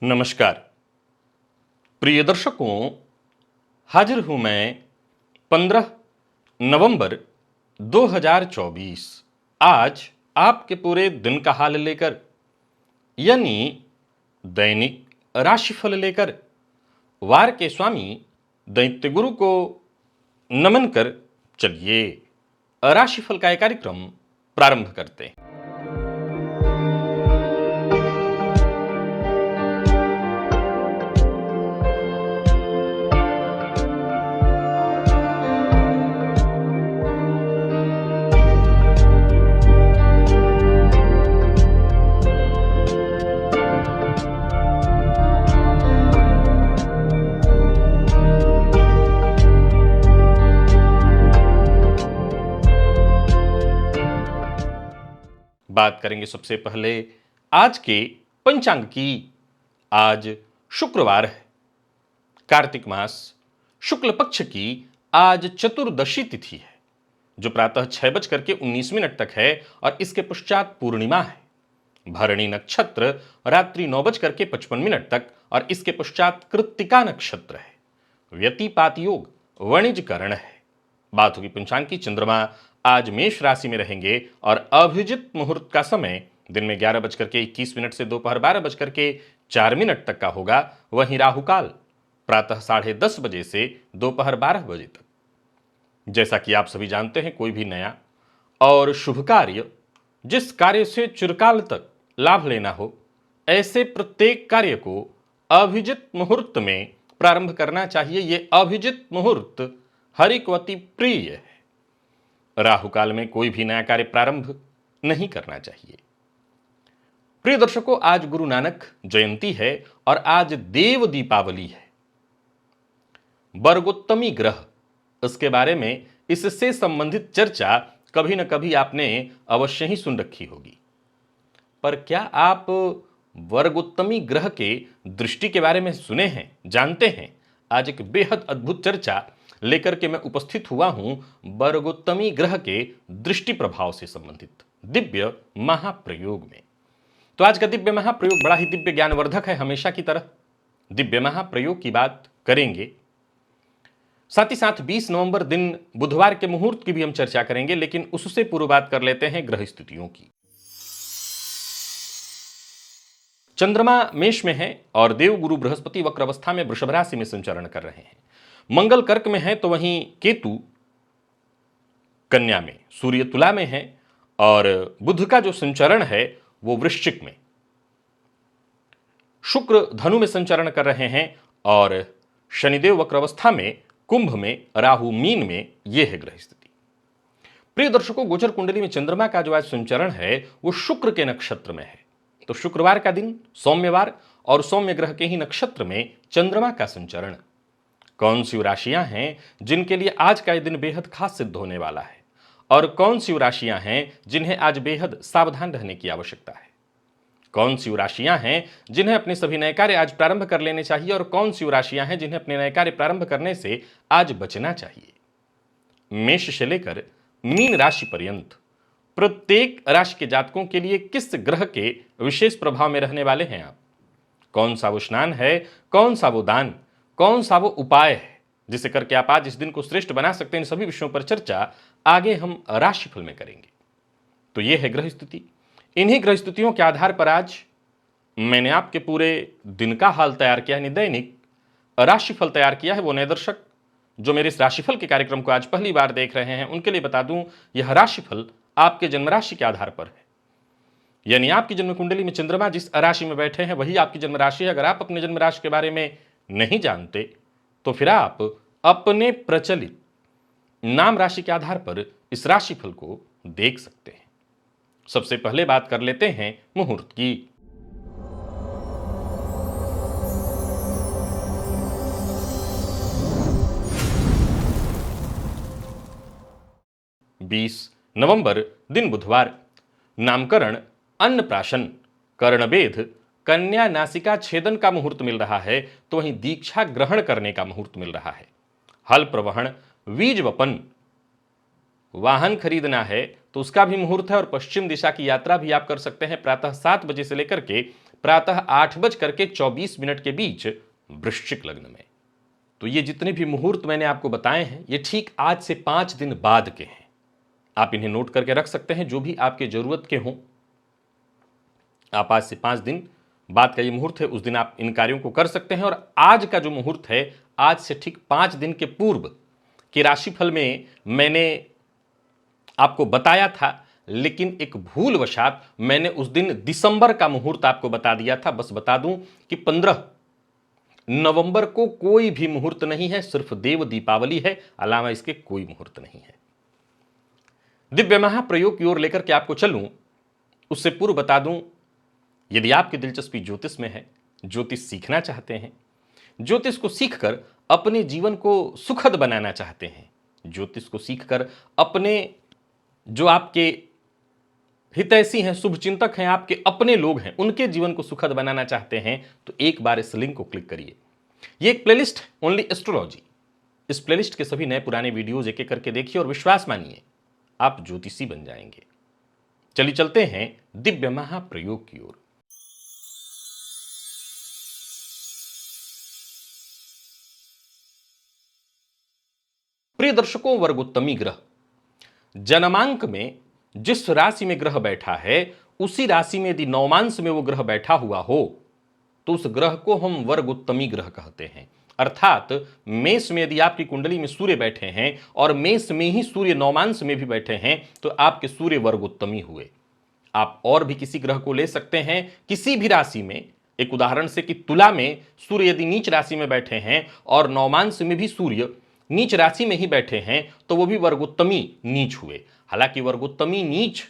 नमस्कार प्रिय दर्शकों, हाजिर हूं मैं 15 नवंबर 2024 आज आपके पूरे दिन का हाल लेकर, यानी दैनिक राशिफल लेकर वार के स्वामी दैत्य गुरु को नमन कर चलिए राशिफल का एक कार्यक्रम प्रारंभ करते हैं। बात करेंगे सबसे पहले आज के पंचांग की। आज शुक्रवार है, कार्तिक मास शुक्ल पक्ष की आज चतुर्दशी तिथि है, जो प्रातः 6:19 तक है और इसके पश्चात पूर्णिमा है। भरणी नक्षत्र रात्रि 9:55 तक और इसके पश्चात कृत्तिका नक्षत्र है। व्यतिपात योग वणिज करण है। बात होगी पंचांग की। चंद्रमा आज मेष राशि में रहेंगे और अभिजित मुहूर्त का समय दिन में 11:21 से दोपहर 12:04 तक का होगा। वहीं राहुकाल प्रातः 10:30 बजे से दोपहर 12 बजे तक। जैसा कि आप सभी जानते हैं, कोई भी नया और शुभ कार्य, जिस कार्य से चिरकाल तक लाभ लेना हो, ऐसे प्रत्येक कार्य को अभिजित मुहूर्त में प्रारंभ करना चाहिए। ये अभिजित मुहूर्त हरि को अति प्रिय है। राहुकाल में कोई भी नया कार्य प्रारंभ नहीं करना चाहिए। प्रिय दर्शकों, आज गुरु नानक जयंती है और आज देव दीपावली है। वर्गोत्तमी ग्रह, इसके बारे में, इससे संबंधित चर्चा कभी न कभी आपने अवश्य ही सुन रखी होगी। पर क्या आप वर्गोत्तमी ग्रह के दृष्टि के बारे में सुने हैं, जानते हैं? आज एक बेहद अद्भुत चर्चा लेकर के मैं उपस्थित हुआ हूं वर्गोत्तमी ग्रह के दृष्टि प्रभाव से संबंधित दिव्य महाप्रयोग में। तो आज का दिव्य महाप्रयोग बड़ा ही दिव्य ज्ञानवर्धक है। हमेशा की तरह दिव्य महाप्रयोग की बात करेंगे, साथ ही साथ 20 नवंबर दिन बुधवार के मुहूर्त की भी हम चर्चा करेंगे। लेकिन उससे पूर्व बात कर लेते हैं ग्रह स्थितियों की। चंद्रमा मेष में है और देव गुरु बृहस्पति वक्र अवस्था में वृषभ राशि में संचरण कर रहे हैं। मंगल कर्क में है तो वहीं केतु कन्या में, सूर्य तुला में है और बुध का जो संचरण है वो वृश्चिक में, शुक्र धनु में संचरण कर रहे हैं और शनिदेव वक्र अवस्था में कुंभ में, राहु मीन में। यह है ग्रह स्थिति। प्रिय दर्शकों, गोचर कुंडली में चंद्रमा का जो आज संचरण है वो शुक्र के नक्षत्र में है। तो शुक्रवार का दिन सौम्यवार और सौम्य ग्रह के ही नक्षत्र में चंद्रमा का संचरण। कौन सी राशियां हैं जिनके लिए आज का यह दिन बेहद खास सिद्ध होने वाला है, और कौन सी राशियां हैं जिन्हें आज बेहद सावधान रहने की आवश्यकता है? कौन सी राशियां हैं जिन्हें अपने सभी नए कार्य आज प्रारंभ कर लेने चाहिए, और कौन सी राशियां हैं जिन्हें अपने नए कार्य प्रारंभ करने से आज बचना चाहिए? मेष से लेकर मीन राशि पर्यंत प्रत्येक राशि के जातकों के लिए किस ग्रह के विशेष प्रभाव में रहने वाले हैं आप? कौन सा वो स्नान है, कौन सा वो दान, कौन सा वो उपाय है जिसे करके आप आज इस दिन को श्रेष्ठ बना सकते हैं? इन सभी विषयों पर चर्चा आगे हम राशिफल में करेंगे। तो यह है ग्रह स्थिति। इन्हीं ग्रह स्थितियों के आधार पर आज मैंने आपके पूरे दिन का हाल तैयार किया, यानी दैनिक राशिफल तैयार किया है। वो नए दर्शक जो मेरे इस राशिफल के कार्यक्रम को आज पहली बार देख रहे हैं, उनके लिए बता दूं, यह राशिफल आपके जन्म राशि के आधार पर है। यानी आपकी जन्म कुंडली में चंद्रमा जिस राशि में बैठे हैं वही आपकी जन्म राशि है। अगर आप अपने जन्म राशि के बारे में नहीं जानते तो फिर आप अपने प्रचलित नाम राशि के आधार पर इस राशिफल को देख सकते हैं। सबसे पहले बात कर लेते हैं मुहूर्त की। बीस नवंबर दिन बुधवार। नामकरण, अन्नप्राशन, कर्णवेध, कन्या नासिका छेदन का मुहूर्त मिल रहा है, तो वहीं दीक्षा ग्रहण करने का मुहूर्त मिल रहा है। हल प्रवहन, बीज वपन, वाहन खरीदना है तो उसका भी मुहूर्त है। और पश्चिम दिशा की यात्रा भी आप कर सकते हैं प्रातः 7 बजे से लेकर के प्रातः 8:24 के बीच वृश्चिक लग्न में। तो ये जितने भी मुहूर्त मैंने आपको बताए हैं ये ठीक आज से 5 दिन बाद के हैं। आप इन्हें नोट करके रख सकते हैं, जो भी आपके जरूरत के हों। आप आज से 5 दिन बाद का ये मुहूर्त है, उस दिन आप इन कार्यों को कर सकते हैं। और आज का जो मुहूर्त है, आज से ठीक 5 दिन के पूर्व के राशिफल में मैंने आपको बताया था, लेकिन एक भूलवशात मैंने उस दिन दिसंबर का मुहूर्त आपको बता दिया था। बस बता दूं कि 15 नवंबर को कोई भी मुहूर्त नहीं है, सिर्फ देव दीपावली है, अलावा इसके कोई मुहूर्त नहीं है। दिव्य महाप्रयोग की ओर लेकर के आपको चलूं उससे पूर्व बता दूं, यदि आपकी दिलचस्पी ज्योतिष में है, ज्योतिष सीखना चाहते हैं, ज्योतिष को सीखकर अपने जीवन को सुखद बनाना चाहते हैं, ज्योतिष को सीखकर अपने जो आपके हितैषी हैं, शुभचिंतक हैं, आपके अपने लोग हैं, उनके जीवन को सुखद बनाना चाहते हैं, तो एक बार इस लिंक को क्लिक करिए। ये एक प्लेलिस्ट है, ओनली एस्ट्रोलॉजी। इस प्लेलिस्ट के सभी नए पुराने वीडियोज एक एक करके देखिए और विश्वास मानिए आप ज्योतिषी बन जाएंगे। चलिए चलते हैं दिव्य महाप्रयोग की ओर। प्रिय दर्शकों, वर्गोत्तमी ग्रह जन्मांक में जिस राशि में ग्रह बैठा है, उसी राशि में यदि नवमांश में वो ग्रह बैठा हुआ हो तो उस ग्रह को हम वर्गोत्तमी ग्रह कहते हैं। अर्थात मेष में यदि आपकी कुंडली में सूर्य बैठे हैं और मेष में ही सूर्य नवमांश में भी बैठे हैं तो आपके सूर्य वर्गोत्तमी हुए। आप और भी किसी ग्रह को ले सकते हैं किसी भी राशि में। एक उदाहरण से कि तुला में सूर्य यदि नीच राशि में बैठे हैं और नवमांश में भी सूर्य नीच राशि में ही बैठे हैं तो वो भी वर्गोत्तमी नीच हुए। हालांकि वर्गोत्तमी नीच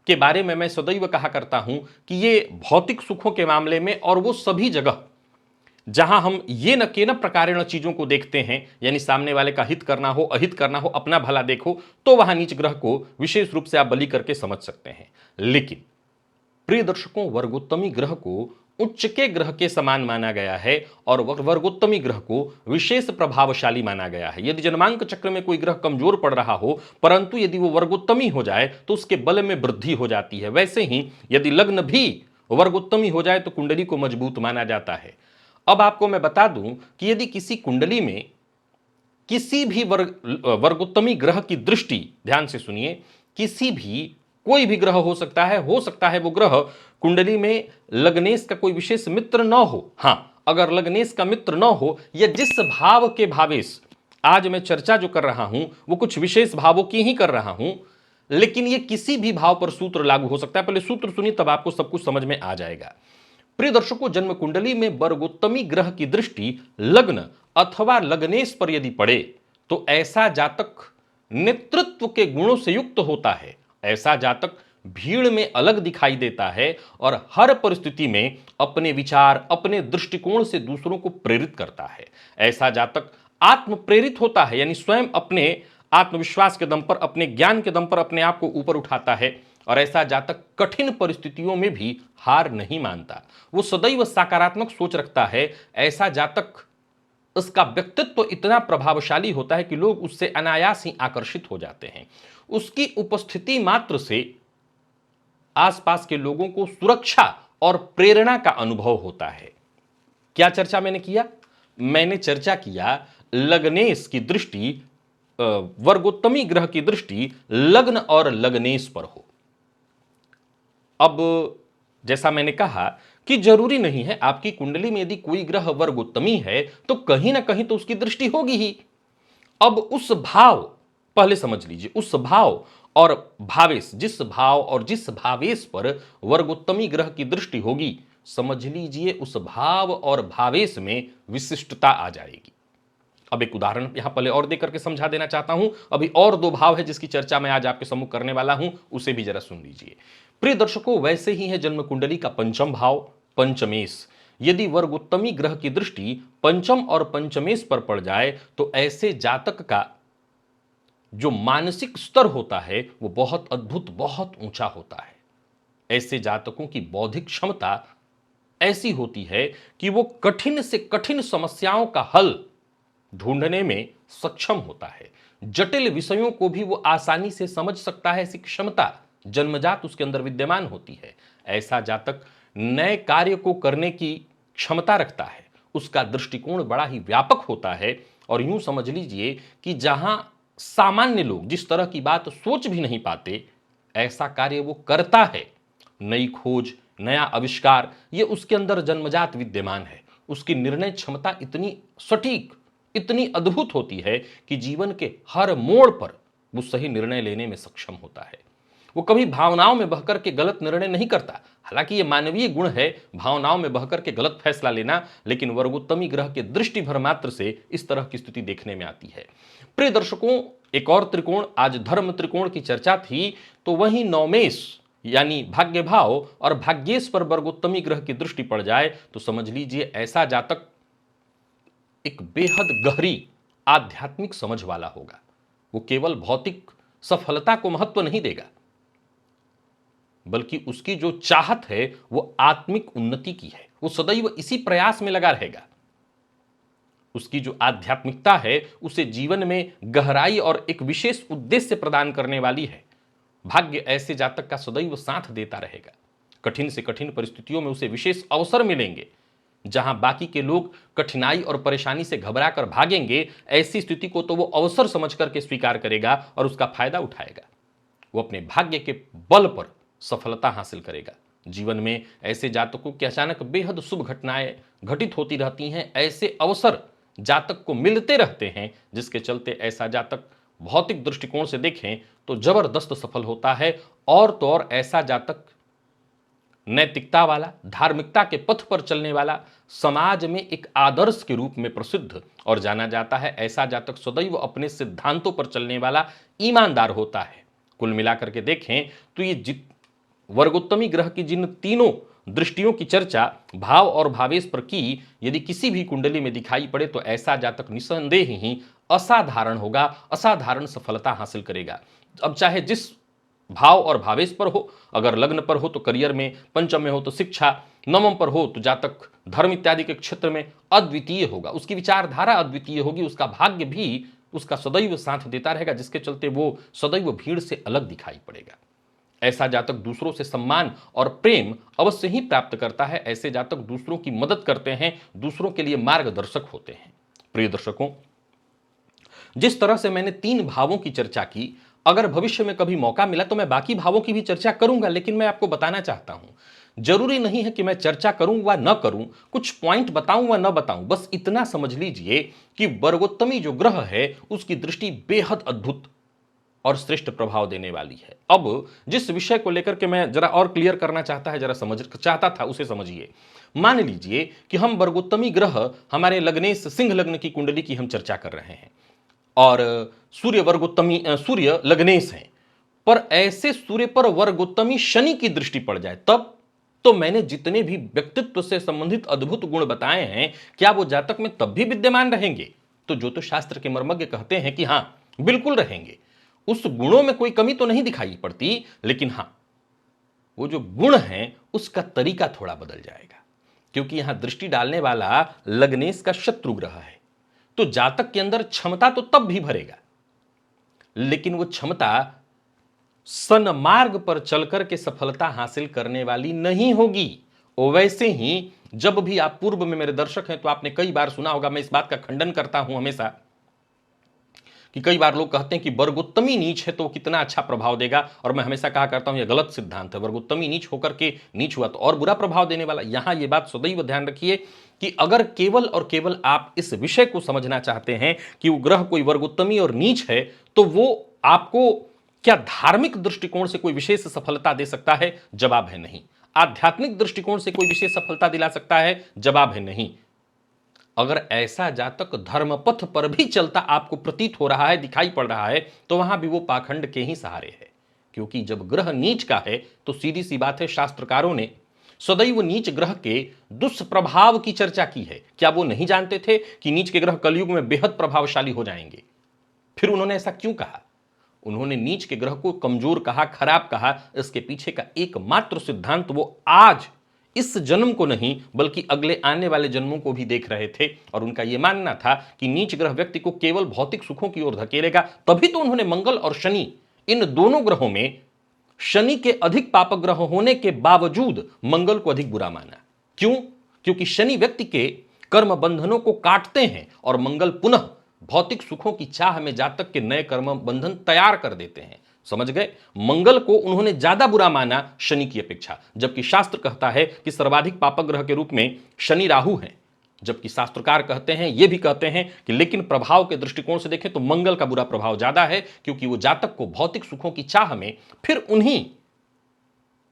के बारे में मैं सदैव कहा करता हूं कि ये भौतिक सुखों के मामले में और वो सभी जगह जहां हम ये न के न प्रकारेण चीजों को देखते हैं, यानी सामने वाले का हित करना हो, अहित करना हो, अपना भला देखो, तो वहां नीच ग्रह को विशेष रूप से आप बलि करके समझ सकते हैं। लेकिन प्रिय दर्शकों, वर्गोत्तमी ग्रह को उच्च के ग्रह के समान माना गया है और वर्गोत्तमी ग्रह को विशेष प्रभावशाली माना गया है। यदि जन्मांक चक्र में कोई ग्रह कमजोर पड़ रहा हो, परंतु यदि वो वर्गोत्तमी हो जाए तो उसके बल में वृद्धि हो जाती है। वैसे ही यदि लग्न भी वर्गोत्तमी हो जाए तो कुंडली को मजबूत माना जाता है। अब आपको मैं बता दूं कि यदि किसी कुंडली में किसी भी वर्गोत्तमी ग्रह की दृष्टि, ध्यान से सुनिए, किसी भी कोई भी ग्रह हो सकता है वो ग्रह कुंडली में लग्नेश का कोई विशेष मित्र न हो। हां, अगर लग्नेश का मित्र न हो या जिस भाव के भावेश आज मैं चर्चा जो कर रहा हूं वो कुछ विशेष भावों की ही कर रहा हूं, लेकिन ये किसी भी भाव पर सूत्र लागू हो सकता है। पहले सूत्र सुनिए तब आपको सब कुछ समझ में आ जाएगा। प्रिय दर्शकों, जन्म कुंडली में वर्गोत्तमी ग्रह की दृष्टि लग्न अथवा लग्नेश पर यदि पड़े तो ऐसा जातक नेतृत्व के गुणों से युक्त होता है। ऐसा जातक भीड़ में अलग दिखाई देता है और हर परिस्थिति में अपने विचार, अपने दृष्टिकोण से दूसरों को प्रेरित करता है। ऐसा जातक आत्म प्रेरित होता है, यानी स्वयं अपने आत्मविश्वास के दम पर, अपने ज्ञान के दम पर अपने आप को ऊपर उठाता है। और ऐसा जातक कठिन परिस्थितियों में भी हार नहीं मानता, वो सदैव सकारात्मक सोच रखता है। ऐसा जातक, उसका व्यक्तित्व इतना प्रभावशाली होता है कि लोग उससे अनायास ही आकर्षित हो जाते हैं। उसकी उपस्थिति मात्र से आसपास के लोगों को सुरक्षा और प्रेरणा का अनुभव होता है। क्या चर्चा मैंने किया? मैंने चर्चा किया लग्नेश की दृष्टि, वर्गोत्तमी ग्रह की दृष्टि लग्न और लग्नेश पर हो। अब जैसा मैंने कहा कि जरूरी नहीं है आपकी कुंडली में यदि कोई ग्रह वर्गोत्तमी है तो कहीं ना कहीं तो उसकी दृष्टि होगी ही। अब उस भाव, पहले समझ लीजिए, उस भाव और भावेश, जिस भाव और जिस भावेश पर वर्गोत्तमी ग्रह की दृष्टि होगी, समझ लीजिए उस भाव और भावेश में विशिष्टता आ जाएगी। अब एक उदाहरण यहां पहले और देकर के समझा देना चाहता हूं। अभी और दो भाव है जिसकी चर्चा मैं आज आपके सम्मुख करने वाला हूं, उसे भी जरा सुन लीजिए। प्रिय दर्शकों, वैसे ही है जन्म कुंडली का पंचम भाव, पंचमेश। यदि वर्गोत्तमी ग्रह की दृष्टि पंचम और पंचमेश पर पड़ जाए तो ऐसे जातक का जो मानसिक स्तर होता है वो बहुत अद्भुत, बहुत ऊंचा होता है। ऐसे जातकों की बौद्धिक क्षमता ऐसी होती है कि वो कठिन से कठिन समस्याओं का हल ढूंढने में सक्षम होता है। जटिल विषयों को भी वो आसानी से समझ सकता है, ऐसी क्षमता जन्मजात उसके अंदर विद्यमान होती है। ऐसा जातक नए कार्य को करने की क्षमता रखता है, उसका दृष्टिकोण बड़ा ही व्यापक होता है और यूं समझ लीजिए कि जहां सामान्य लोग जिस तरह की बात सोच भी नहीं पाते, ऐसा कार्य वो करता है। नई खोज, नया आविष्कार, ये उसके अंदर जन्मजात विद्यमान है। उसकी निर्णय क्षमता इतनी सटीक, इतनी अद्भुत होती है कि जीवन के हर मोड़ पर वो सही निर्णय लेने में सक्षम होता है। वो कभी भावनाओं में बहकर के गलत निर्णय नहीं करता। हालांकि ये मानवीय गुण है, भावनाओं में बहकर के गलत फैसला लेना, लेकिन वर्गोत्तमी ग्रह के दृष्टि भर मात्र से इस तरह की स्थिति देखने में आती है। प्रिय दर्शकों, एक और त्रिकोण, आज धर्म त्रिकोण की चर्चा थी, तो वहीं नवमेश यानी भाग्य भाव और भाग्येश पर वर्गोत्तमी ग्रह की दृष्टि पड़ जाए तो समझ लीजिए ऐसा जातक एक बेहद गहरी आध्यात्मिक समझ वाला होगा। वो केवल भौतिक सफलता को महत्व नहीं देगा, बल्कि उसकी जो चाहत है वो आत्मिक उन्नति की है। वो सदैव इसी प्रयास में लगा रहेगा। उसकी जो आध्यात्मिकता है उसे जीवन में गहराई और एक विशेष उद्देश्य प्रदान करने वाली है। भाग्य ऐसे जातक का सदैव साथ देता रहेगा। कठिन से कठिन परिस्थितियों में उसे विशेष अवसर मिलेंगे। जहां बाकी के लोग कठिनाई और परेशानी से घबरा कर भागेंगे, ऐसी स्थिति को तो वो अवसर समझ करके स्वीकार करेगा और उसका फायदा उठाएगा। वो अपने भाग्य के बल पर सफलता हासिल करेगा। जीवन में ऐसे जातकों की अचानक बेहद शुभ घटनाएं घटित होती रहती हैं। ऐसे अवसर जातक को मिलते रहते हैं, जिसके चलते ऐसा जातक भौतिक दृष्टिकोण से देखें तो जबरदस्त सफल होता है। और तो और ऐसा जातक नैतिकता वाला, धार्मिकता के पथ पर चलने वाला, समाज में एक आदर्श के रूप में प्रसिद्ध और जाना जाता है। ऐसा जातक सदैव अपने सिद्धांतों पर चलने वाला, ईमानदार होता है। कुल मिलाकर के देखें तो ये वर्गोत्तमी ग्रह की जिन तीनों दृष्टियों की चर्चा भाव और भावेश पर की, यदि किसी भी कुंडली में दिखाई पड़े तो ऐसा जातक निसंदेह ही असाधारण होगा, असाधारण सफलता हासिल करेगा। अब चाहे जिस भाव और भावेश पर हो, अगर लग्न पर हो तो करियर में, पंचम में हो तो शिक्षा, नवम पर हो तो जातक धर्म इत्यादि के क्षेत्र में अद्वितीय होगा। उसकी विचारधारा अद्वितीय होगी, उसका भाग्य भी उसका सदैव साथ देता रहेगा, जिसके चलते वो सदैव भीड़ से अलग दिखाई पड़ेगा। ऐसा जातक दूसरों से सम्मान और प्रेम अवश्य ही प्राप्त करता है। ऐसे जातक दूसरों की मदद करते हैं, दूसरों के लिए मार्गदर्शक होते हैं। प्रिय दर्शकों, जिस तरह से मैंने 3 भावों की चर्चा की, अगर भविष्य में कभी मौका मिला तो मैं बाकी भावों की भी चर्चा करूंगा, लेकिन मैं आपको बताना चाहता हूं, जरूरी नहीं है कि मैं चर्चा करूं व न करूं, कुछ पॉइंट बताऊं व न बताऊं, बस इतना समझ लीजिए कि वर्गोत्तमी जो ग्रह है उसकी दृष्टि बेहद अद्भुत और श्रेष्ठ प्रभाव देने वाली है। अब जिस विषय को लेकर के मैं जरा और क्लियर करना चाहता था उसे समझिए। मान लीजिए कि हम वर्गोत्तमी ग्रह हमारे लग्नेश सिंह लग्न की कुंडली की हम चर्चा कर रहे हैं और सूर्य लग्नेश है, पर ऐसे सूर्य पर वर्गोत्तमी शनि की दृष्टि पड़ जाए तब तो मैंने जितने भी व्यक्तित्व से संबंधित अद्भुत गुण बताए हैं, क्या वो जातक में तब भी विद्यमान रहेंगे? तो ज्योतिष शास्त्र के मर्मज्ञ कहते हैं कि हां, बिल्कुल रहेंगे। उस गुणों में कोई कमी तो नहीं दिखाई पड़ती, लेकिन हां, वो जो गुण है उसका तरीका थोड़ा बदल जाएगा, क्योंकि यहां दृष्टि डालने वाला लग्नेश का शत्रु ग्रह है। तो जातक के अंदर क्षमता तो तब भी भरेगा, लेकिन वो क्षमता सन्मार्ग पर चलकर के सफलता हासिल करने वाली नहीं होगी। और वैसे ही जब भी आप पूर्व में मेरे दर्शक हैं तो आपने कई बार सुना होगा, मैं इस बात का खंडन करता हूं हमेशा कि कई बार लोग कहते हैं कि वर्गोत्तमी नीच है तो कितना अच्छा प्रभाव देगा, और मैं हमेशा कहा करता हूं यह गलत सिद्धांत है। वर्गोत्तमी नीच होकर के नीच हुआ तो और बुरा प्रभाव देने वाला। यहां यह बात सदैव ध्यान रखिए कि अगर केवल और केवल आप इस विषय को समझना चाहते हैं कि वो ग्रह कोई वर्गोत्तमी और नीच है, तो वो आपको क्या धार्मिक दृष्टिकोण से कोई विशेष सफलता दे सकता है? जवाब है नहीं। आध्यात्मिक दृष्टिकोण से कोई विशेष सफलता दिला सकता है? जवाब है नहीं। अगर ऐसा जातक धर्मपथ पर भी चलता आपको प्रतीत हो रहा है, दिखाई पड़ रहा है, तो वहां भी वो पाखंड के ही सहारे है। क्योंकि जब ग्रह नीच का है तो सीधी सी बात है, शास्त्रकारों ने सदैव नीच ग्रह के दुष्प्रभाव की चर्चा की है। क्या वो नहीं जानते थे कि नीच के ग्रह कलयुग में बेहद प्रभावशाली हो जाएंगे? फिर उन्होंने ऐसा क्यों कहा? उन्होंने नीच के ग्रह को कमजोर कहा, खराब कहा। इसके पीछे का एकमात्र सिद्धांत वो आज इस जन्म को नहीं बल्कि अगले आने वाले जन्मों को भी देख रहे थे और उनका यह मानना था कि नीच ग्रह व्यक्ति को केवल भौतिक सुखों की ओर धकेलेगा। तभी तो उन्होंने मंगल और शनि, इन दोनों ग्रहों में शनि के अधिक पापक ग्रह होने के बावजूद मंगल को अधिक बुरा माना। क्यों? क्योंकि शनि व्यक्ति के कर्म बंधनों को काटते हैं और मंगल पुनः भौतिक सुखों की चाह में जातक के नए कर्म बंधन तैयार कर देते हैं। समझ गए? मंगल को उन्होंने ज्यादा बुरा माना शनि की अपेक्षा, जबकि शास्त्र कहता है कि सर्वाधिक पापक ग्रह के रूप में शनि राहु हैं। जबकि शास्त्रकार कहते हैं, ये भी कहते हैं कि लेकिन प्रभाव के दृष्टिकोण से देखें तो मंगल का बुरा प्रभाव ज्यादा है, क्योंकि वो जातक को भौतिक सुखों की चाह में फिर उन्हीं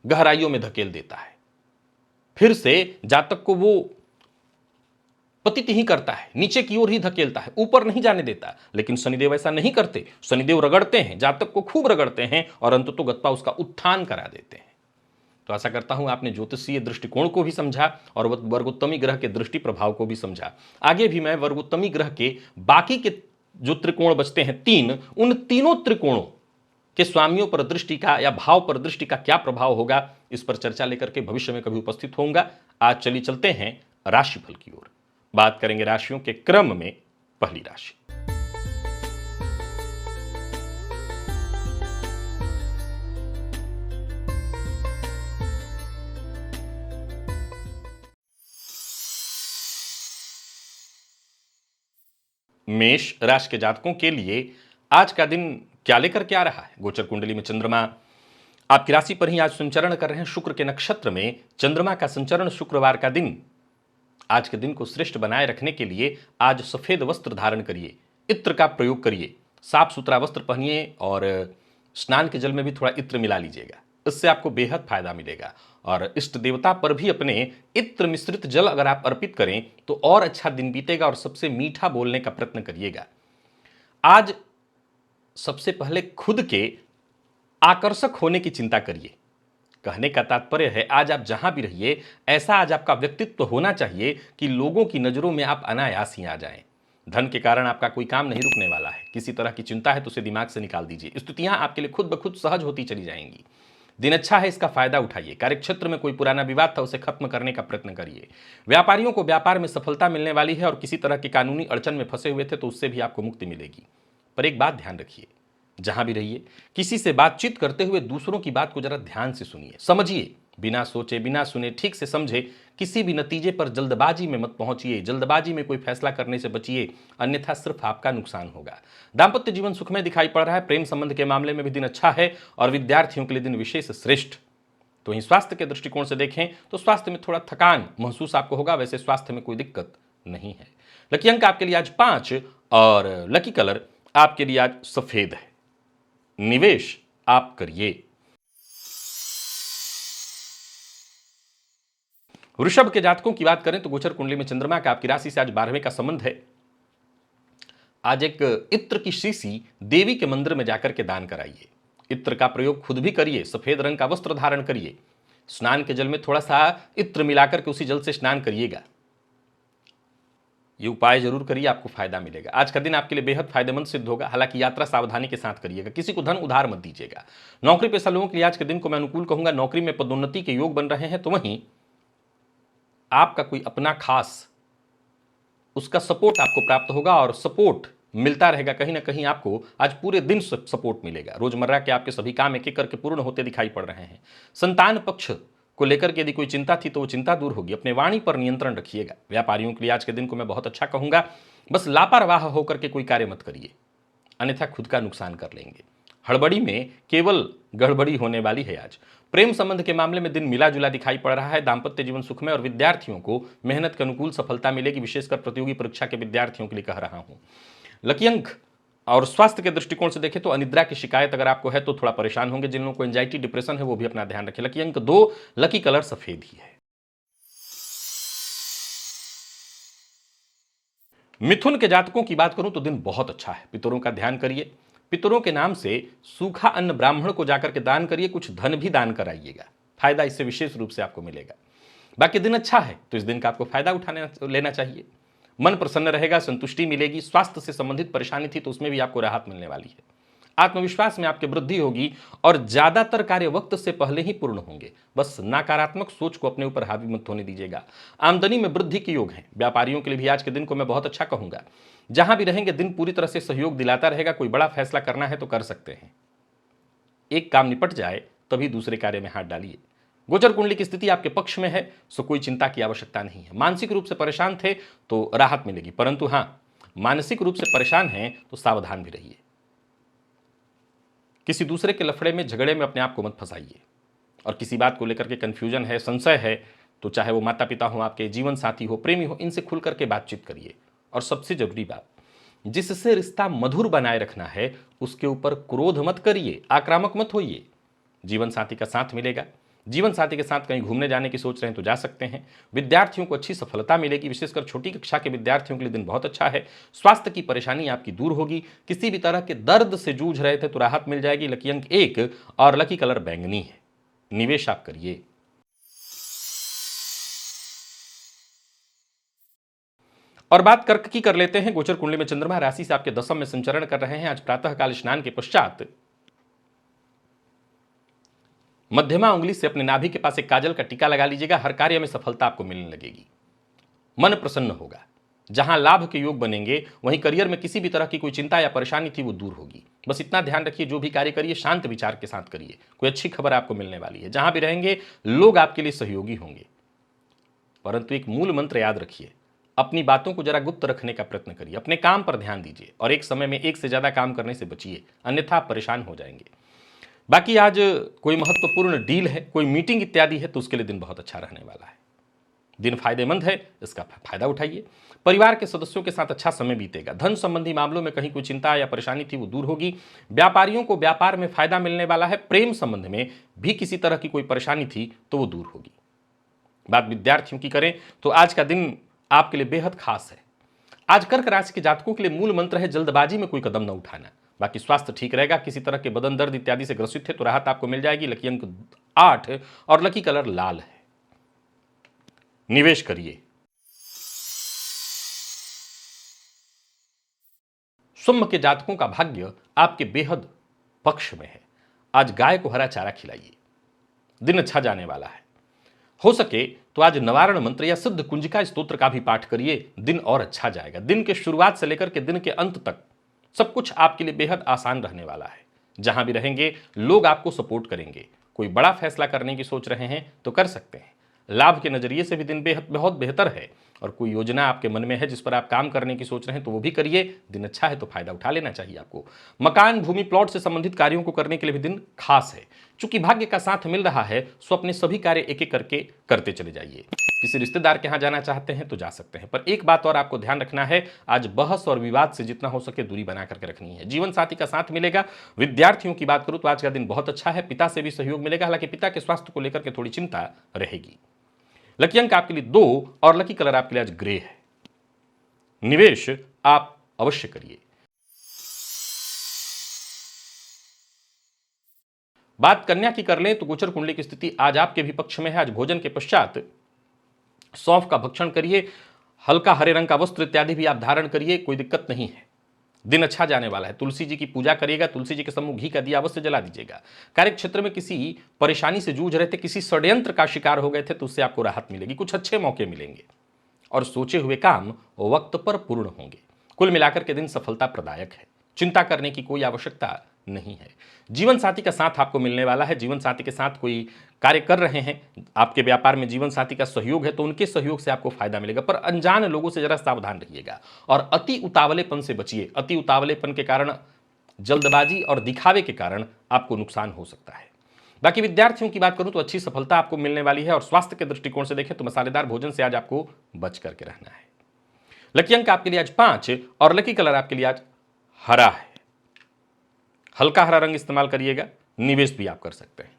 गहराइयों में धकेल देता है। फिर से जातक को वो पतित ही करता है, नीचे की ओर ही धकेलता है, ऊपर नहीं जाने देता। लेकिन शनिदेव ऐसा नहीं करते। शनिदेव रगड़ते हैं, जातक को खूब रगड़ते हैं और अंततोगत्वा उसका उत्थान करा देते हैं। तो आशा करता हूं आपने ज्योतिषीय दृष्टिकोण को भी समझा और वर्गोत्तमी ग्रह के दृष्टि प्रभाव को भी समझा। आगे भी मैं वर्गोत्तमी ग्रह के बाकी के जो त्रिकोण बचते हैं 3, उन तीनों त्रिकोणों के स्वामियों पर दृष्टि का या भाव पर दृष्टि का क्या प्रभाव होगा, इस पर चर्चा लेकर के भविष्य में कभी उपस्थित होऊंगा। आज चलिए चलते हैं राशिफल की ओर। बात करेंगे राशियों के क्रम में। पहली राशि मेष राशि के जातकों के लिए आज का दिन क्या लेकर के आ रहा है? गोचर कुंडली में चंद्रमा आपकी राशि पर ही आज संचरण कर रहे हैं। शुक्र के नक्षत्र में चंद्रमा का संचरण शुक्रवार का दिन आज के दिन को श्रेष्ठ बनाए रखने के लिए आज सफेद वस्त्र धारण करिए, इत्र का प्रयोग करिए, साफ सुथरा वस्त्र पहनिए और स्नान के जल में भी थोड़ा इत्र मिला लीजिएगा। इससे आपको बेहद फायदा मिलेगा। और इष्ट देवता पर भी अपने इत्र मिश्रित जल अगर आप अर्पित करें तो और अच्छा दिन बीतेगा और सबसे मीठा बोलने का प्रयत्न करिएगा। आज सबसे पहले खुद के आकर्षक होने की चिंता करिए। कहने का तात्पर्य है आज आप जहां भी रहिए, ऐसा आज आपका व्यक्तित्व होना चाहिए कि लोगों की नजरों में आप अनायास ही आ जाएं। धन के कारण आपका कोई काम नहीं रुकने वाला है। किसी तरह की चिंता है तो उसे दिमाग से निकाल दीजिए। स्थितियां आपके लिए खुद ब खुद सहज होती चली जाएंगी। दिन अच्छा है, इसका फायदा उठाइए। कार्यक्षेत्र में कोई पुराना विवाद था, उसे खत्म करने का प्रयत्न करिए। व्यापारियों को व्यापार में सफलता मिलने वाली है और किसी तरह की कानूनी अड़चन में फंसे हुए थे तो उससे भी आपको मुक्ति मिलेगी। पर एक बात ध्यान रखिए, जहां भी रहिए किसी से बातचीत करते हुए दूसरों की बात को जरा ध्यान से सुनिए, समझिए, बिना सोचे बिना सुने ठीक से समझे। किसी भी नतीजे पर जल्दबाजी में मत पहुंचिए। जल्दबाजी में कोई फैसला करने से बचिए, अन्यथा सिर्फ आपका नुकसान होगा। दाम्पत्य जीवन सुखमय दिखाई पड़ रहा है। प्रेम संबंध के मामले में भी दिन अच्छा है और विद्यार्थियों के लिए दिन विशेष श्रेष्ठ। तो वहीं स्वास्थ्य के दृष्टिकोण से देखें तो स्वास्थ्य में थोड़ा थकान महसूस आपको होगा। वैसे स्वास्थ्य में कोई दिक्कत नहीं है। लकी अंक आपके लिए आज 5 और लकी कलर आपके लिए आज सफेद है। निवेश आप करिए। वृषभ के जातकों की बात करें तो गोचर कुंडली में चंद्रमा का आपकी राशि से आज 12वें का संबंध है। आज एक इत्र की शीशी देवी के मंदिर में जाकर के दान कराइए। इत्र का प्रयोग खुद भी करिए। सफेद रंग का वस्त्र धारण करिए। स्नान के जल में थोड़ा सा इत्र मिलाकर के उसी जल से स्नान करिएगा। ये उपाय जरूर करिए, आपको फायदा मिलेगा। आज का दिन आपके लिए बेहद फायदेमंद सिद्ध होगा। हालांकि यात्रा सावधानी के साथ करिएगा। किसी को धन उधार मत दीजिएगा। नौकरी पेशा लोगों के लिए आज के दिन को मैं अनुकूल कहूंगा। नौकरी में पदोन्नति के योग बन रहे हैं तो वहीं आपका कोई अपना खास उसका सपोर्ट आपको प्राप्त होगा और सपोर्ट मिलता रहेगा। कहीं ना कहीं आपको आज पूरे दिन सपोर्ट मिलेगा। रोजमर्रा के आपके सभी काम एक एक करके पूर्ण होते दिखाई पड़ रहे हैं। संतान पक्ष को लेकर के यदि कोई चिंता थी तो वो चिंता दूर होगी। अपने वाणी पर नियंत्रण रखिएगा। व्यापारियों के लिए आज के दिन को मैं बहुत अच्छा कहूंगा। बस लापरवाह होकर के कोई कार्य मत करिए, अन्यथा खुद का नुकसान कर लेंगे। हड़बड़ी में केवल गड़बड़ी होने वाली है। आज प्रेम संबंध के मामले में दिन मिला जुला दिखाई पड़ रहा है। दाम्पत्य जीवन सुखमय और विद्यार्थियों को मेहनत के अनुकूल सफलता मिलेगी। विशेषकर प्रतियोगी परीक्षा के विद्यार्थियों के लिए कह रहा हूं। लकी अंक और स्वास्थ्य के दृष्टिकोण से देखें तो अनिद्रा की शिकायत अगर आपको है तो थोड़ा परेशान होंगे। जिन लोगों को एंजाइटी डिप्रेशन है वो भी अपना ध्यान रखें। लकी अंक 2, लकी कलर सफेद ही है। मिथुन के जातकों की बात करूं तो दिन बहुत अच्छा है। पितरों का ध्यान करिए। पितरों के नाम से सूखा अन्न ब्राह्मण को जाकर के दान करिए। कुछ धन भी दान कराइएगा, फायदा इससे विशेष रूप से आपको मिलेगा। बाकी दिन अच्छा है तो इस दिन का आपको फायदा उठाने लेना चाहिए। मन प्रसन्न रहेगा, संतुष्टि मिलेगी। स्वास्थ्य से संबंधित परेशानी थी तो उसमें भी आपको राहत मिलने वाली है। आत्मविश्वास में आपकी वृद्धि होगी और ज्यादातर कार्य वक्त से पहले ही पूर्ण होंगे। बस नकारात्मक सोच को अपने ऊपर हावी मत होने दीजिएगा। आमदनी में वृद्धि के योग हैं। व्यापारियों के लिए भी आज के दिन को मैं बहुत अच्छा कहूंगा। जहां भी रहेंगे दिन पूरी तरह से सहयोग दिलाता रहेगा। कोई बड़ा फैसला करना है तो कर सकते हैं। एक काम निपट जाए तभी दूसरे कार्य में हाथ डालिए। गोचर कुंडली की स्थिति आपके पक्ष में है, सो कोई चिंता की आवश्यकता नहीं है। मानसिक रूप से परेशान थे तो राहत मिलेगी, परंतु हां, मानसिक रूप से परेशान हैं तो सावधान भी रहिए। किसी दूसरे के लफड़े में, झगड़े में अपने आप को मत फंसाइए। और किसी बात को लेकर के कंफ्यूजन है, संशय है, तो चाहे वो माता पिता हो, आपके जीवन साथी हो, प्रेमी हो, इनसे खुल करके बातचीत करिए। और सबसे जरूरी बात, जिससे रिश्ता मधुर बनाए रखना है उसके ऊपर क्रोध मत करिए, आक्रामक मत होइए। जीवन साथी का साथ मिलेगा। जीवन साथी के साथ कहीं घूमने जाने की सोच रहे हैं तो जा सकते हैं। विद्यार्थियों को अच्छी सफलता मिलेगी। विशेषकर छोटी कक्षा के विद्यार्थियों के लिए दिन बहुत अच्छा है। स्वास्थ्य की परेशानी आपकी दूर होगी। किसी भी तरह के दर्द से जूझ रहे थे तो राहत मिल जाएगी। लकी अंक 1 और लकी कलर बैंगनी है। निवेश आप करिए। और बात कर्क की कर लेते हैं। गोचर कुंडली में चंद्रमा राशि से आपके दशम में संचरण कर रहे हैं। आज प्रातःकाल स्नान के पश्चात मध्यमा उंगली से अपने नाभि के पास एक काजल का टीका लगा लीजिएगा। हर कार्य में सफलता आपको मिलने लगेगी। मन प्रसन्न होगा। जहां लाभ के योग बनेंगे वहीं करियर में किसी भी तरह की कोई चिंता या परेशानी थी वो दूर होगी। बस इतना ध्यान रखिए, जो भी कार्य करिए शांत विचार के साथ करिए। कोई अच्छी खबर आपको मिलने वाली है। जहां भी रहेंगे लोग आपके लिए सहयोगी होंगे। परंतु एक मूल मंत्र याद रखिए, अपनी बातों को जरा गुप्त रखने का प्रयत्न करिए। अपने काम पर ध्यान दीजिए और एक समय में एक से ज्यादा काम करने से बचिए, अन्यथा आप परेशान हो जाएंगे। बाकी आज कोई महत्वपूर्ण डील है, कोई मीटिंग इत्यादि है तो उसके लिए दिन बहुत अच्छा रहने वाला है। दिन फायदेमंद है, इसका फायदा उठाइए। परिवार के सदस्यों के साथ अच्छा समय बीतेगा। धन संबंधी मामलों में कहीं कोई चिंता या परेशानी थी वो दूर होगी। व्यापारियों को व्यापार में फायदा मिलने वाला है। प्रेम संबंध में भी किसी तरह की कोई परेशानी थी तो वो दूर होगी। बात विद्यार्थियों की करें तो आज का दिन आपके लिए बेहद खास है। आज कर्क राशि के जातकों के लिए मूल मंत्र है जल्दबाजी में कोई कदम न उठाना। बाकी स्वास्थ्य ठीक रहेगा। किसी तरह के बदन दर्द इत्यादि से ग्रसित है तो राहत आपको मिल जाएगी। लकी अंक 8 और लकी कलर लाल है। निवेश करिए। सिंह के जातकों का भाग्य आपके बेहद पक्ष में है। आज गाय को हरा चारा खिलाइए। दिन अच्छा जाने वाला है। हो सके तो आज निवारण मंत्र या सिद्ध कुंजिका स्तोत्र का भी पाठ करिए। दिन और अच्छा जाएगा। दिन के शुरुआत से लेकर के दिन के अंत तक सब कुछ आपके लिए बेहद आसान रहने वाला है। जहां भी रहेंगे लोग आपको सपोर्ट करेंगे। कोई बड़ा फैसला करने की सोच रहे हैं तो कर सकते हैं। लाभ के नजरिए से भी दिन बेहद बहुत बेहतर है। और कोई योजना आपके मन में है जिस पर आप काम करने की सोच रहे हैं तो वो भी करिए। दिन अच्छा है तो फायदा उठा लेना चाहिए आपको। मकान, भूमि, प्लॉट से संबंधित कार्यों को करने के लिए भी दिन खास है। चूंकि भाग्य का साथ मिल रहा है सो अपने सभी कार्य एक एक करके करते चले जाइए। किसी रिश्तेदार के यहां जाना चाहते हैं तो जा सकते हैं। पर एक बात और आपको ध्यान रखना है, आज बहस और विवाद से जितना हो सके दूरी बना करके रखनी है। जीवन साथी का साथ मिलेगा। विद्यार्थियों की बात करूं तो आज का दिन बहुत अच्छा है। पिता से भी सहयोग मिलेगा। हालांकि पिता के स्वास्थ्य को लेकर के थोड़ी चिंता रहेगी। लकी अंक आपके लिए 2 और लकी कलर आपके लिए आज ग्रे है। निवेश आप अवश्य करिए। बात कन्या की कर लें तो गोचर कुंडली की स्थिति आज आपके भी पक्ष में है। आज भोजन के पश्चात सौंफ का भक्षण करिए। हल्का हरे रंग का वस्त्र इत्यादि भी आप धारण करिए, कोई दिक्कत नहीं है। दिन अच्छा जाने वाला है। तुलसी जी की पूजा करिएगा। तुलसी जी के सम्मुख घी का दिया अवश्य जला दीजिएगा। कार्य क्षेत्र में किसी परेशानी से जूझ रहे थे, किसी षड्यंत्र का शिकार हो गए थे तो उससे आपको राहत मिलेगी। कुछ अच्छे मौके मिलेंगे और सोचे हुए काम वक्त पर पूर्ण होंगे। कुल मिलाकर के दिन सफलता प्रदायक है। चिंता करने की कोई आवश्यकता नहीं है। जीवन साथी का साथ आपको मिलने वाला है। जीवन साथी के साथ कोई कार्य कर रहे हैं, आपके व्यापार में जीवन साथी का सहयोग है तो उनके सहयोग से आपको फायदा मिलेगा। पर अनजान लोगों से जरा सावधान रहिएगा और अति उतावलेपन से बचिए। अति उतावलेपन के कारण, जल्दबाजी और दिखावे के कारण आपको नुकसान हो सकता है। बाकी विद्यार्थियों की बात करूं तो अच्छी सफलता आपको मिलने वाली है। और स्वास्थ्य के दृष्टिकोण से देखें तो मसालेदार भोजन से आज आपको बच करके रहना है। लकी अंक आपके लिए आज 5 और लकी कलर आपके लिए आज हरा है। हल्का हरा रंग इस्तेमाल करिएगा। निवेश भी आप कर सकते हैं।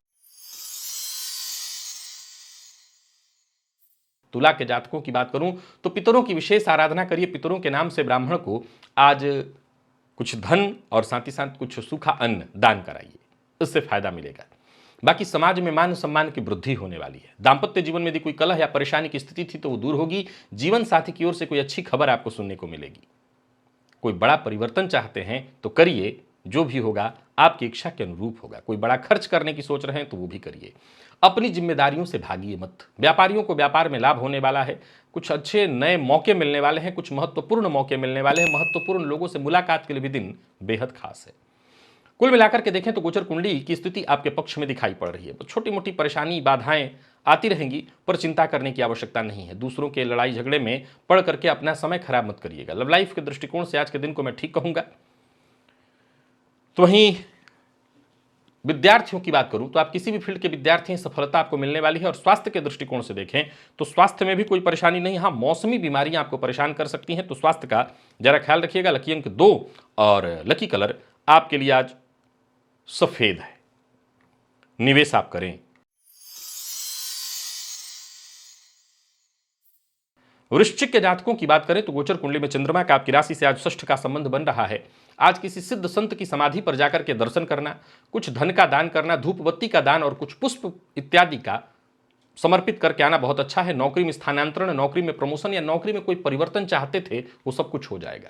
तुला के जातकों की बात करूं तो पितरों की विशेष आराधना करिए। पितरों के नाम से ब्राह्मण को आज कुछ धन और साथ ही साथ कुछ सूखा अन्न दान कराइए, इससे फायदा मिलेगा। बाकी समाज में मान सम्मान की वृद्धि होने वाली है। दांपत्य जीवन में यदि कोई कलह या परेशानी की स्थिति थी तो वो दूर होगी। जीवन साथी की ओर से कोई अच्छी खबर आपको सुनने को मिलेगी। कोई बड़ा परिवर्तन चाहते हैं तो करिए, जो भी होगा आपकी इच्छा के अनुरूप होगा। कोई बड़ा खर्च करने की सोच रहे हैं तो वो भी करिए। अपनी जिम्मेदारियों से भागिए मत। व्यापारियों को व्यापार में लाभ होने वाला है, कुछ अच्छे नए मौके मिलने वाले हैं, कुछ महत्वपूर्ण मौके मिलने वाले हैं। महत्वपूर्ण लोगों से मुलाकात के लिए भी दिन बेहद खास है। कुल मिलाकर के देखें तो गोचर कुंडली की स्थिति आपके पक्ष में दिखाई पड़ रही है। छोटी मोटी परेशानी बाधाएं आती रहेंगी, पर चिंता करने की आवश्यकता नहीं है। दूसरों के लड़ाई झगड़े में पड़ करके अपना समय खराब मत करिएगा। लव लाइफ के दृष्टिकोण से आज के दिन को मैं ठीक कहूंगा। तो वहीं विद्यार्थियों की बात करूं तो आप किसी भी फील्ड के विद्यार्थी हैं, सफलता आपको मिलने वाली है। और स्वास्थ्य के दृष्टिकोण से देखें तो स्वास्थ्य में भी कोई परेशानी नहीं। हाँ, मौसमी बीमारियां आपको परेशान कर सकती हैं, तो स्वास्थ्य का जरा ख्याल रखिएगा। लकी अंक 2 और लकी कलर आपके लिए आज सफेद है। निवेश आप करें। वृश्चिक के जातकों की बात करें तो गोचर कुंडली में चंद्रमा का आपकी राशि से आज षष्ठ का संबंध बन रहा है। आज किसी सिद्ध संत की समाधि पर जाकर के दर्शन करना, कुछ धन का दान करना, धूप बत्ती का दान और कुछ पुष्प इत्यादि का समर्पित करके आना बहुत अच्छा है। नौकरी में स्थानांतरण, नौकरी में प्रमोशन या नौकरी में कोई परिवर्तन चाहते थे वो सब कुछ हो जाएगा।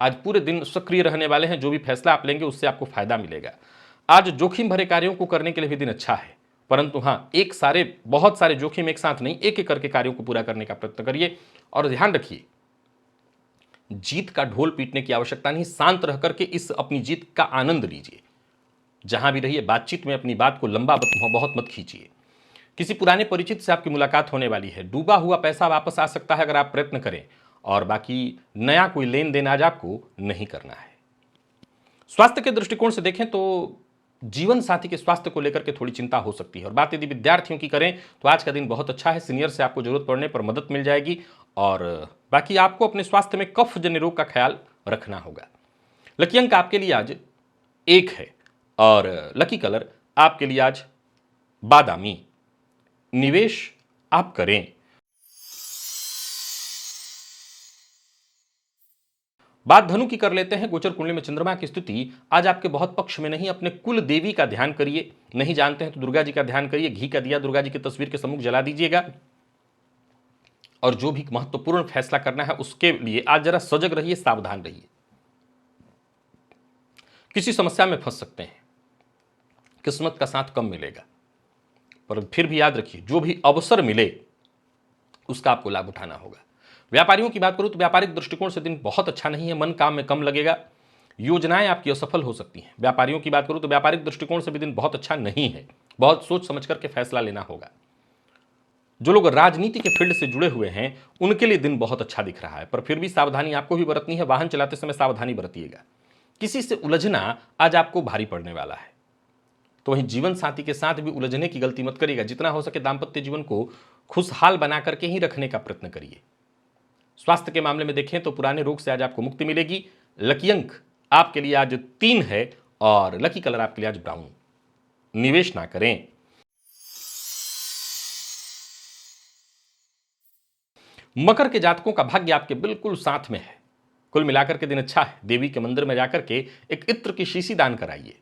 आज पूरे दिन सक्रिय रहने वाले हैं। जो भी फैसला आप लेंगे उससे आपको फायदा मिलेगा। आज जोखिम भरे कार्यों को करने के लिए भी दिन अच्छा है, परंतु हाँ, बहुत सारे जोखिम एक साथ नहीं, एक एक करके कार्यों को पूरा करने का प्रयत्न करिए। और ध्यान रखिए, जीत का ढोल पीटने की आवश्यकता नहीं। शांत रह करके इस अपनी जीत का आनंद लीजिए। जहां भी रहिए, बातचीत में अपनी बात को लंबा बहुत मत खींचिए। किसी पुराने परिचित से आपकी मुलाकात होने वाली है। डूबा हुआ पैसा वापस आ सकता है अगर आप प्रयत्न करें। और बाकी नया कोई लेन देन आज आपको नहीं करना है। स्वास्थ्य के दृष्टिकोण से देखें तो जीवन साथी के स्वास्थ्य को लेकर के थोड़ी चिंता हो सकती है। और बात यदि विद्यार्थियों की करें तो आज का दिन बहुत अच्छा है। सीनियर से आपको जरूरत पड़ने पर मदद मिल जाएगी। और बाकी आपको अपने स्वास्थ्य में कफ जन्य रोग का ख्याल रखना होगा। लकी अंक आपके लिए आज 1 है और लकी कलर आपके लिए आज बादामी। निवेश आप करें। बात धनु की कर लेते हैं। गोचर कुंडली में चंद्रमा की स्थिति आज आपके बहुत पक्ष में नहीं। अपने कुल देवी का ध्यान करिए। नहीं जानते हैं तो दुर्गा जी का ध्यान करिए। घी का दिया दुर्गा जी की तस्वीर के सम्मुख जला दीजिएगा। और जो भी महत्वपूर्ण फैसला करना है उसके लिए आज जरा सजग रहिए, सावधान रहिए। किसी समस्या में फंस सकते हैं, किस्मत का साथ कम मिलेगा, पर फिर भी याद रखिए जो भी अवसर मिले उसका आपको लाभ उठाना होगा। व्यापारियों की बात करूं तो व्यापारिक दृष्टिकोण से दिन बहुत अच्छा नहीं है। मन काम में कम लगेगा। योजनाएं आपकी असफल हो सकती हैं। व्यापारियों की बात करूं तो व्यापारिक दृष्टिकोण से भी दिन बहुत अच्छा नहीं है। बहुत सोच समझ करके फैसला लेना होगा। जो लोग राजनीति के फील्ड से जुड़े हुए हैं उनके लिए दिन बहुत अच्छा दिख रहा है, पर फिर भी सावधानी आपको भी बरतनी है। वाहन चलाते समय सावधानी बरतिएगा। किसी से उलझना आज आपको भारी पड़ने वाला है। तो वहीं जीवन साथी के साथ भी उलझने की गलती मत करिएगा। जितना हो सके दाम्पत्य जीवन को खुशहाल बना करके ही रखने का प्रयत्न करिए। स्वास्थ्य के मामले में देखें तो पुराने रोग से आज आपको मुक्ति मिलेगी। लकी अंक आपके लिए आज 3 है और लकी कलर आपके लिए आज ब्राउन। निवेश ना करें। मकर के जातकों का भाग्य आपके बिल्कुल साथ में है। कुल मिलाकर के दिन अच्छा है। देवी के मंदिर में जाकर के एक इत्र की शीशी दान कराइए,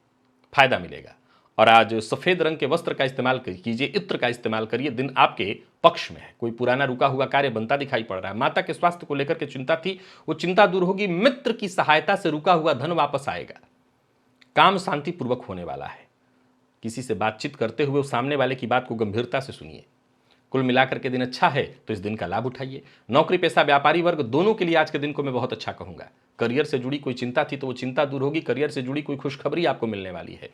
फायदा मिलेगा। और आज सफेद रंग के वस्त्र का इस्तेमाल कीजिए, इत्र का इस्तेमाल करिए। दिन आपके पक्ष में है। कोई पुराना रुका हुआ कार्य बनता दिखाई पड़ रहा है। माता के स्वास्थ्य को लेकर के चिंता थी, वो चिंता दूर होगी। मित्र की सहायता से रुका हुआ धन वापस आएगा। काम शांतिपूर्वक होने वाला है। किसी से बातचीत करते हुए सामने वाले की बात को गंभीरता से सुनिए। कुल मिलाकर के दिन अच्छा है तो इस दिन का लाभ उठाइए। नौकरी पेशा व्यापारी वर्ग दोनों के लिए आज के दिन को मैं बहुत अच्छा कहूंगा। करियर से जुड़ी कोई चिंता थी तो वो चिंता दूर होगी। करियर से जुड़ी कोई खुशखबरी आपको मिलने वाली है।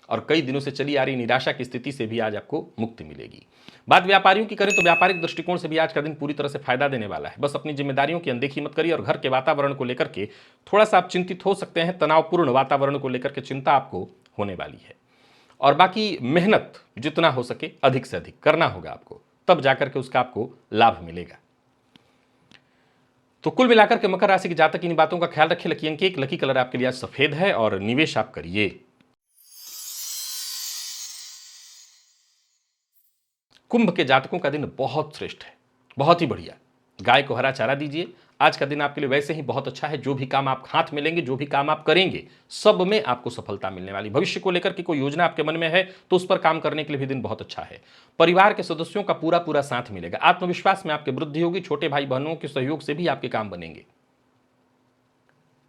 और कई दिनों से चली आ रही निराशा की स्थिति से भी आज आपको मुक्ति मिलेगी। बात व्यापारियों की करें तो व्यापारिक दृष्टिकोण से भी आज का दिन पूरी तरह से फायदा देने वाला है। बस अपनी जिम्मेदारियों की अनदेखी मत करिए। और घर के वातावरण को लेकर के थोड़ा सा आप चिंतित हो सकते हैं। तनावपूर्ण वातावरण को लेकर के चिंता आपको होने वाली है। और बाकी मेहनत जितना हो सके अधिक से अधिक करना होगा आपको, तब जाकर के उसका आपको लाभ मिलेगा। तो कुल मिलाकर के मकर राशि के जातक इन बातों का ख्याल रखिए। लकी अंक 1, लकी कलर आपके लिए आज सफेद है और निवेश आप करिए। कुंभ के जातकों का दिन बहुत श्रेष्ठ है, बहुत ही बढ़िया। गाय को हरा चारा दीजिए। आज का दिन आपके लिए वैसे ही बहुत अच्छा है। जो भी काम आप हाथ में लेंगे, जो भी काम आप करेंगे, सब में आपको सफलता मिलने वाली। भविष्य को लेकर के कोई योजना आपके मन में है तो उस पर काम करने के लिए भी दिन बहुत अच्छा है। परिवार के सदस्यों का पूरा पूरा साथ मिलेगा। आत्मविश्वास में आपके वृद्धि होगी। छोटे भाई बहनों के सहयोग से भी आपके काम बनेंगे।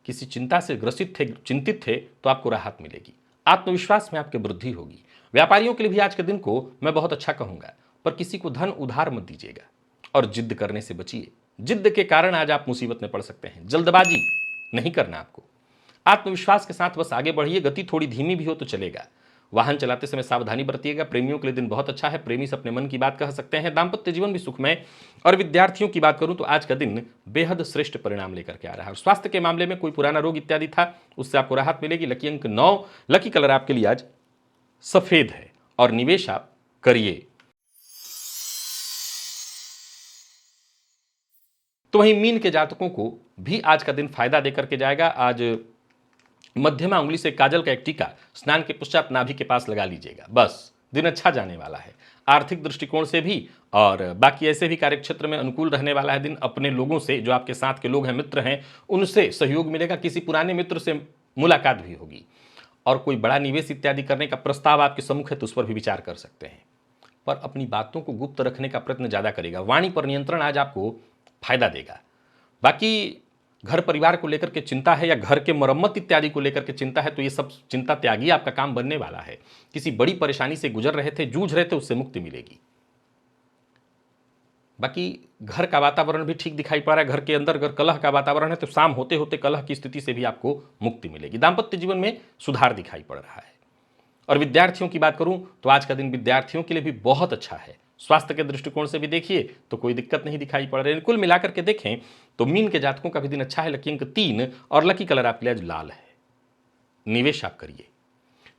किसी चिंता से ग्रसित थे, चिंतित थे, तो आपको राहत मिलेगी। आत्मविश्वास में आपकी वृद्धि होगी। व्यापारियों के लिए भी आज के दिन को मैं बहुत अच्छा कहूंगा, पर किसी को धन उधार मत दीजिएगा और जिद करने से बचिए। जिद के कारण आज आप मुसीबत में पड़ सकते हैं। जल्दबाजी नहीं करना आपको। आत्मविश्वास के साथ बस आगे बढ़िए। गति थोड़ी धीमी भी हो तो चलेगा। वाहन चलाते समय सावधानी बरतिएगा। प्रेमियों के लिए दिन बहुत अच्छा है। प्रेमी से अपने मन की बात कह सकते हैं। दाम्पत्य जीवन भी सुखमय। और विद्यार्थियों की बात करूं तो आज का दिन बेहद श्रेष्ठ परिणाम लेकर के आ रहा है। और स्वास्थ्य के मामले में कोई पुराना रोग इत्यादि था, उससे आपको राहत मिलेगी। लकी अंक 9। लकी कलर आपके लिए आज सफेद है और निवेश आप करिए। तो वहीं मीन के जातकों को भी आज का दिन फायदा देकर के जाएगा। आज मध्यमा उंगली से काजल का एक टीका स्नान के पश्चात नाभि के पास लगा लीजिएगा। बस दिन अच्छा जाने वाला है। आर्थिक दृष्टिकोण से भी और बाकी ऐसे भी कार्यक्षेत्र में अनुकूल रहने वाला है दिन। अपने लोगों से, जो आपके साथ के लोग हैं, मित्र हैं, उनसे सहयोग मिलेगा। किसी पुराने मित्र से मुलाकात भी होगी और कोई बड़ा निवेश इत्यादि करने का प्रस्ताव आपके सम्मुख है तो उस पर भी विचार कर सकते हैं। पर अपनी बातों को गुप्त रखने का प्रयत्न ज़्यादा करेगा। वाणी पर नियंत्रण आज आपको फायदा देगा। बाकी घर परिवार को लेकर के चिंता है या घर के मरम्मत इत्यादि को लेकर के चिंता है तो ये सब चिंता त्यागी आपका काम बनने वाला है। किसी बड़ी परेशानी से गुजर रहे थे, जूझ रहे थे, उससे मुक्ति मिलेगी। बाकी घर का वातावरण भी ठीक दिखाई पड़ रहा है। घर के अंदर अगर कलह का वातावरण है तो शाम होते होते कलह की स्थिति से भी आपको मुक्ति मिलेगी। दाम्पत्य जीवन में सुधार दिखाई पड़ रहा है। और विद्यार्थियों की बात करूं तो आज का दिन विद्यार्थियों के लिए भी बहुत अच्छा है। स्वास्थ्य के दृष्टिकोण से भी देखिए तो कोई दिक्कत नहीं दिखाई पड़ रही है। कुल मिलाकर के देखें तो मीन के जातकों का भी दिन अच्छा है। लकी अंक 3 और लकी कलर आपके लिए आज लाल है। निवेश आप करिए।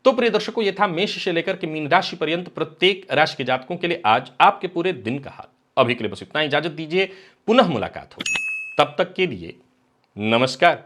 तो प्रिय दर्शकों, ये था मेष से लेकर के मीन राशि पर्यंत प्रत्येक राशि के जातकों के लिए आज आपके पूरे दिन का हाल। अभी के लिए बस इतना। इजाजत दीजिए, पुनः मुलाकात होगी। तब तक के लिए नमस्कार।